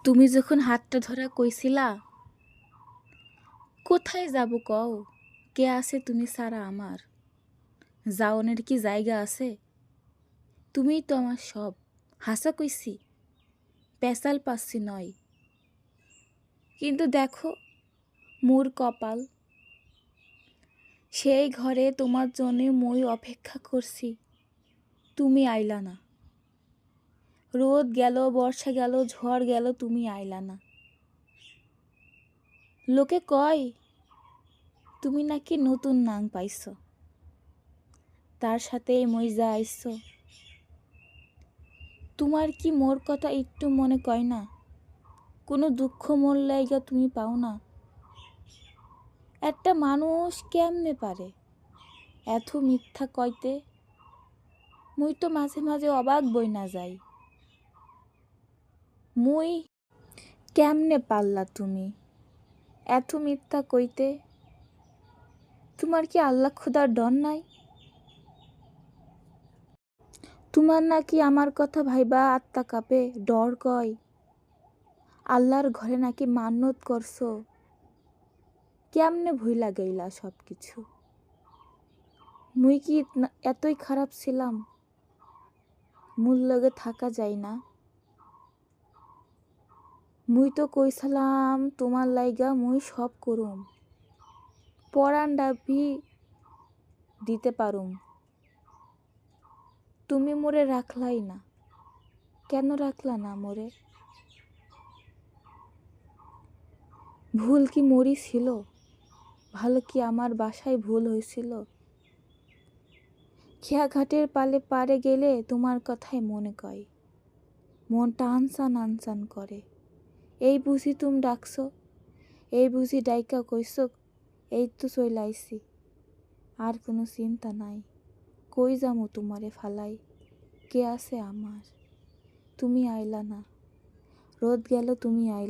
তুমি যখন হাতটা ধরা কইছিলা, কোথায় যাব কও? কে আছে তুমি ছাড়া আমার? যাওনের কি জায়গা আছে? তুমিই তো আমার সব। হাসা কইছি, পেঁচাল পাচ্ছি নয়। কিন্তু দেখো মোর কপাল, সেই ঘরে তোমার জন্যে মই অপেক্ষা করছি, তুমি আইলা না। রোদ গেল, বর্ষা গেল, ঝড় গেল, তুমি আইলা না। লোকে কয় তুমি নাকি নতুন নাং পাইছ, তার সাথে মই যা আইস। তোমার কি মোর কথা একটু মনে কয় না? কোনো দুঃখ মোর লাইগা তুমি পাও না? একটা মানুষ কেমনে পারে এত মিথ্যা কইতে? মুই তো মাঝে মাঝে অবাক বই না যাই। মুই কেমনে পারলা তুমি এত মিথ্যা কইতে? তোমার কি আল্লাহ খোদার ডর নাই? তোমার নাকি আমার কথা ভাইবা আত্মা কাঁপে, ডর কয়? আল্লাহর ঘরে নাকি মান্যত করছো, কেমনে ভুইলা গেইলা সব কিছু? মুই কি এতই খারাপ ছিলাম? মুর লগে থাকা যায় না? মুই তো কইছিলাম তোমার লাইগা মুই সব করুম, পরানডা ভি দিতে পারুম। তুমি মোরে রাখলাই না, কেন রাখলা না মোরে? ভুল কি মোরই ছিল? ভালো কি আমার বাসায় ভুল হয়েছিল? খেয়াঘাটের পারে গেলে তোমার কথাই মনে কয়, মনটা আনসান আনসান করে। এই বুঝি তুমি ডাকছো, এই বুঝি ডাইকা কইস এই তো চইলাইছি, আর কোনো চিন্তা নাই। কই যামু তোমারে ফালাই, কে আছে আমার? তুমি আইলা না, রোদ গেল তুমি আইলা।